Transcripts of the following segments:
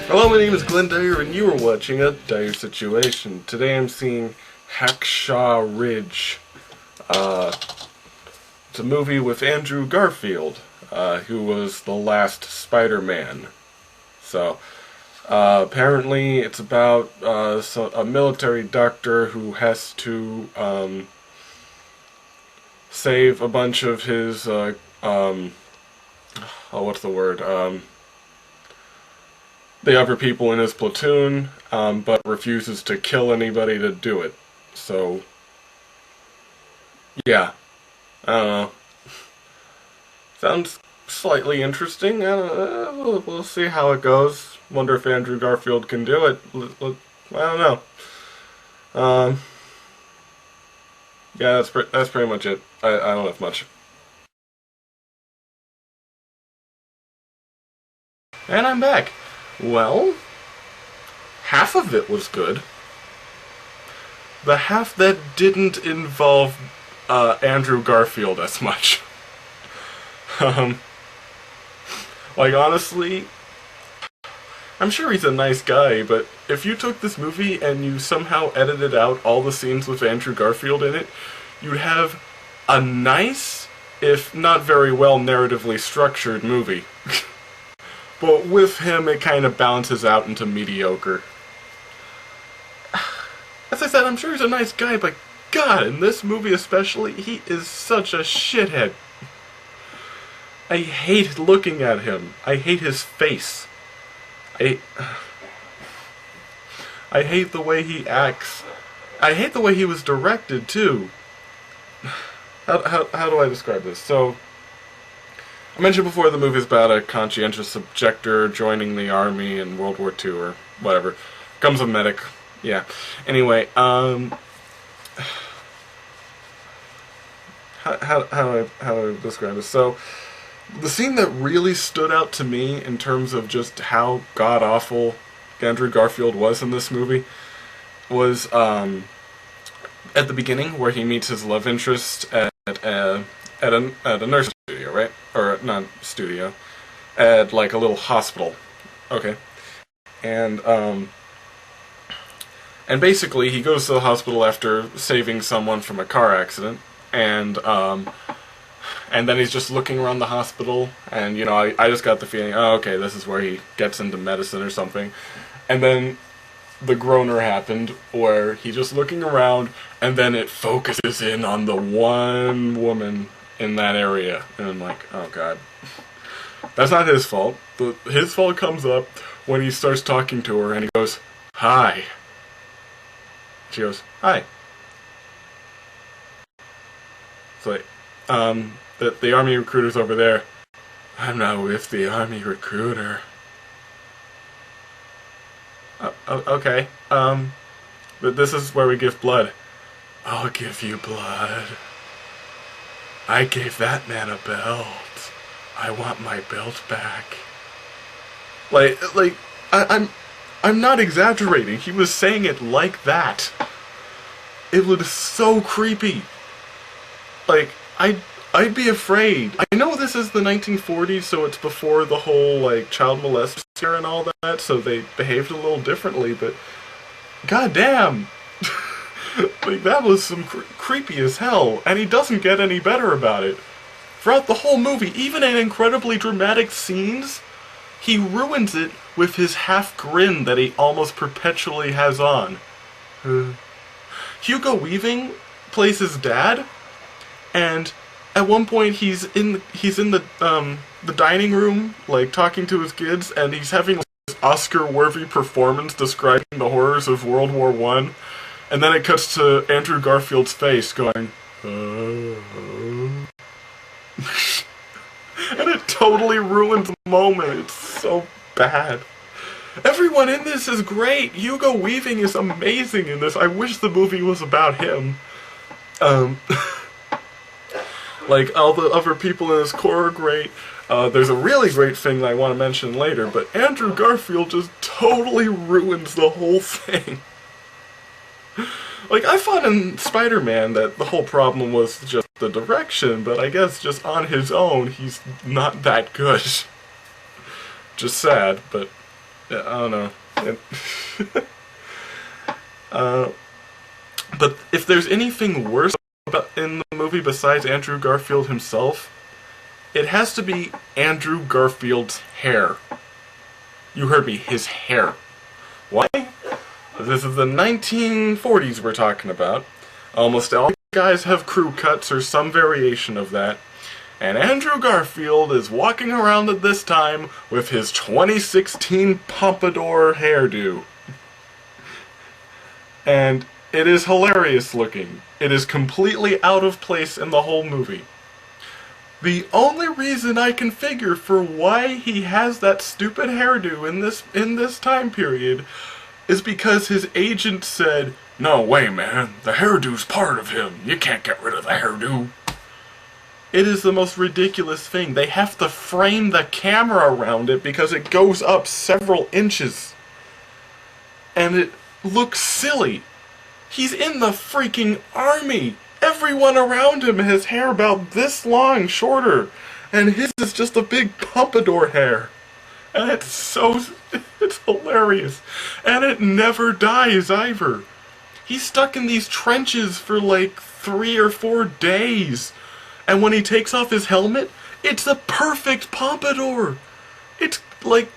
Hello, my name is Glenn Dyer, and you are watching a Dyer-Situation. Today I'm seeing HACKSAW Ridge. It's a movie with Andrew Garfield, who was the last Spider-Man. So, apparently it's about a military doctor who has to save a bunch of his, what's the word, the other people in his platoon, but refuses to kill anybody to do it. So, yeah, I don't know. Sounds slightly interesting. We'll see how it goes. Wonder if Andrew Garfield can do it. I don't know. Yeah, that's pretty much it. I don't have much. And I'm back. Well, half of it was good. The half that didn't involve Andrew Garfield as much. Like, honestly, I'm sure he's a nice guy, but if you took this movie and you somehow edited out all the scenes with Andrew Garfield in it, you'd have a nice, if not very well narratively structured movie. But with him, it kind of balances out into mediocre. As I said, I'm sure he's a nice guy, but God, in this movie especially, he is such a shithead. I hate looking at him. I hate his face. I hate the way he acts. I hate the way he was directed, too. How do I describe this? So, I mentioned before the movie's about a conscientious objector joining the army in World War II or whatever. Becomes a medic. Yeah. Anyway, how do I describe this? So, the scene that really stood out to me in terms of just how god-awful Andrew Garfield was in this movie was at the beginning, where he meets his love interest at a nursing studio, right? Or not studio, at like a little hospital. Okay. And basically he goes to the hospital after saving someone from a car accident, and then he's just looking around the hospital, and you know, I just got the feeling, oh, okay, this is where he gets into medicine or something. And then the groaner happened, where he's just looking around, and then it focuses in on the one woman in that area, and I'm like, oh god. That's not his fault. His fault comes up when he starts talking to her, and he goes, hi. She goes, hi. It's like, the army recruiter's over there. I'm not with the army recruiter. Okay, but this is where we give blood. I'll give you blood. I gave that man a belt. I want my belt back. I'm not exaggerating. He was saying it like that. It was so creepy. Like, I'd be afraid. I know this is the 1940s, so it's before the whole, like, child molestation scare and all that, so they behaved a little differently, but goddamn! Like, that was some creepy as hell, and he doesn't get any better about it. Throughout the whole movie, even in incredibly dramatic scenes, he ruins it with his half grin that he almost perpetually has on. Hugo Weaving plays his dad, and at one point he's in the dining room, like, talking to his kids, and he's having this Oscar-worthy performance describing the horrors of World War I, and then it cuts to Andrew Garfield's face going, and it totally ruins the moment. It's so bad. Everyone in this is great. Hugo Weaving is amazing in this. I wish the movie was about him. Like, all the other people in this core are great. There's a really great thing that I want to mention later, but Andrew Garfield just totally ruins the whole thing. Like, I thought in Spider-Man that the whole problem was just the direction, but I guess just on his own, he's not that good. Just sad, but I don't know. But if there's anything worse in the movie besides Andrew Garfield himself, it has to be Andrew Garfield's hair. You heard me, his hair. Why? This is the 1940s we're talking about. Almost all guys have crew cuts or some variation of that. And Andrew Garfield is walking around at this time with his 2016 pompadour hairdo. And it is hilarious looking. It is completely out of place in the whole movie. The only reason I can figure for why he has that stupid hairdo in this time period is because his agent said, "No way, man, the hairdo's part of him. You can't get rid of the hairdo." It is the most ridiculous thing. They have to frame the camera around it because it goes up several inches. And it looks silly. He's in the freaking army. Everyone around him has hair about this long, shorter. And his is just a big pompadour hair. And it's hilarious. And it never dies either. He's stuck in these trenches for like 3 or 4 days. And when he takes off his helmet, it's a perfect pompadour. It's like,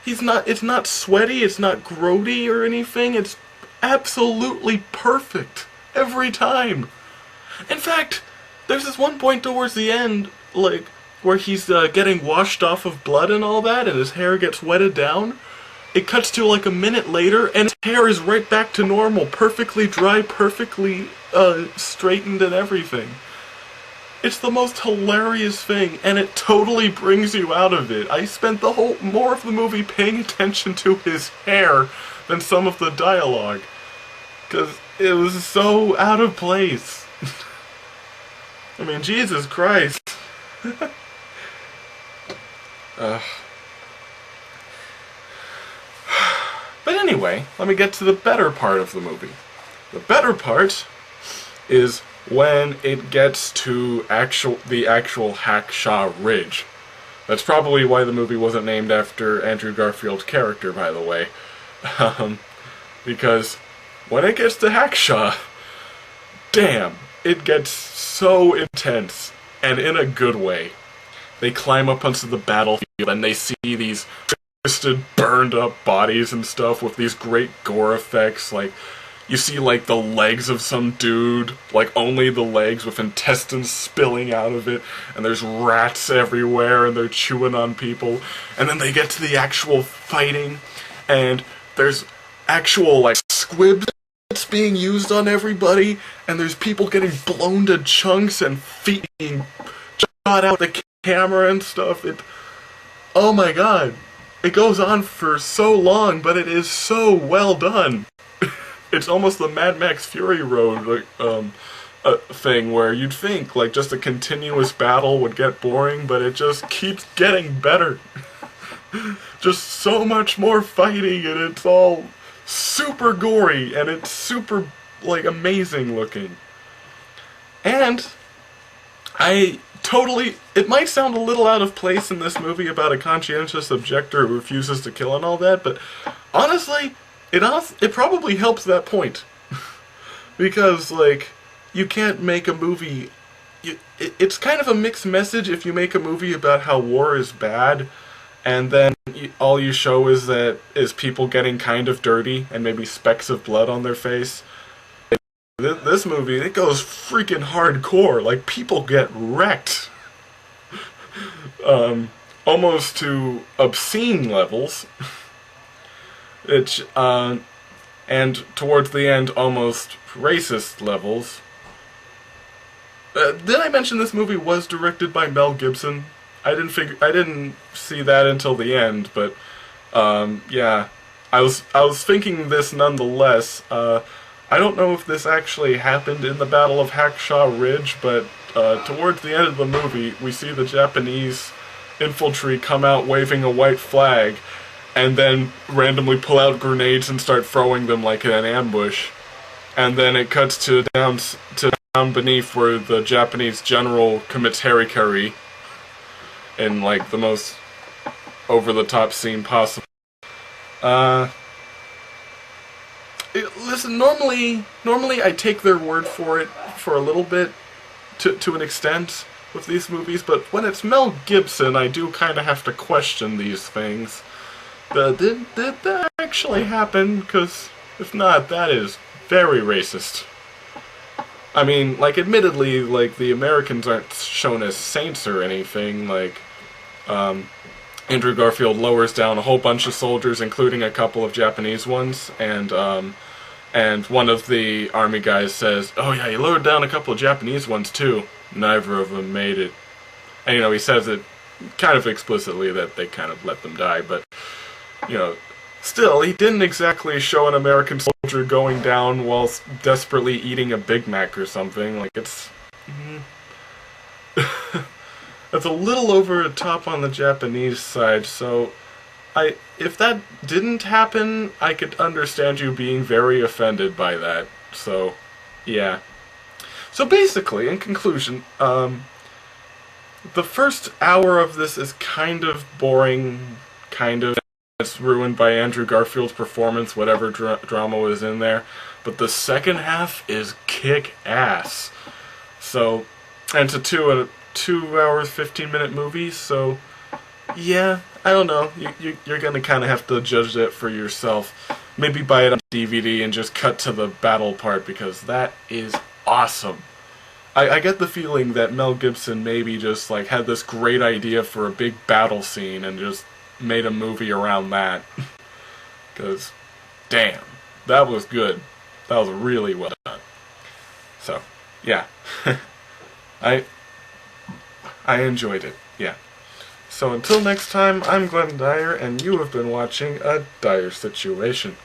it's not sweaty, it's not grody or anything. It's absolutely perfect every time. In fact, there's this one point towards the end, like, where he's getting washed off of blood and all that, and his hair gets wetted down. It cuts to like a minute later, and his hair is right back to normal, perfectly dry, perfectly straightened and everything. It's the most hilarious thing, and it totally brings you out of it. I spent more of the movie paying attention to his hair than some of the dialogue. Because it was so out of place. I mean, Jesus Christ. But anyway, let me get to the better part of the movie. The better part is when it gets to the actual HACKSAW Ridge. That's probably why the movie wasn't named after Andrew Garfield's character, by the way. Because when it gets to HACKSAW, damn, it gets so intense, and in a good way. They climb up onto the battlefield, and they see these twisted, burned up bodies and stuff with these great gore effects, like, you see, like, the legs of some dude, like, only the legs with intestines spilling out of it, and there's rats everywhere, and they're chewing on people, and then they get to the actual fighting, and there's actual, like, squibs that's being used on everybody, and there's people getting blown to chunks, and feet being shot out the camera and stuff. Oh my god. It goes on for so long, but it is so well done. It's almost the Mad Max Fury Road thing where you'd think like just a continuous battle would get boring, but it just keeps getting better. Just so much more fighting, and it's all super gory, and it's super like amazing looking. And it might sound a little out of place in this movie about a conscientious objector who refuses to kill and all that, but honestly, it probably helps that point. Because, like, you can't make a movie... It's kind of a mixed message if you make a movie about how war is bad, and then all you show is people getting kind of dirty, and maybe specks of blood on their face. This movie, it goes freaking hardcore. Like, people get wrecked. Almost to obscene levels. And towards the end, almost racist levels. Did I mention this movie was directed by Mel Gibson? I didn't see that until the end, but yeah, I was thinking this nonetheless. I don't know if this actually happened in the Battle of HACKSAW Ridge, but towards the end of the movie, we see the Japanese infantry come out waving a white flag, and then randomly pull out grenades and start throwing them like in an ambush. And then it cuts to down beneath where the Japanese general commits harikari in like the most over-the-top scene possible. Uh, Listen, normally I take their word for it for a little bit, to an extent, with these movies, but when it's Mel Gibson, I do kind of have to question these things. Did that actually happen? Because if not, that is very racist. I mean, like, admittedly, like, the Americans aren't shown as saints or anything. Like, Andrew Garfield lowers down a whole bunch of soldiers, including a couple of Japanese ones, and one of the army guys says, "Oh yeah, he lowered down a couple of Japanese ones too. Neither of them made it." And, he says it kind of explicitly that they kind of let them die, but, still, he didn't exactly show an American soldier going down while desperately eating a Big Mac or something. Like, it's... It's a little over the top on the Japanese side, so... if that didn't happen, I could understand you being very offended by that. So, yeah. So basically, in conclusion, the first hour of this is kind of boring, it's ruined by Andrew Garfield's performance, whatever drama was in there. But the second half is kick-ass. So, and it's a 2 hours, 15-minute movie, so... yeah, I don't know. You're gonna kind of have to judge that for yourself. Maybe buy it on DVD and just cut to the battle part, because that is awesome. I get the feeling that Mel Gibson maybe just like had this great idea for a big battle scene and just made a movie around that. Because, damn, that was good. That was really well done. So, yeah. I enjoyed it, yeah. So until next time, I'm Glenn Dyer, and you have been watching A Dyer-Situation.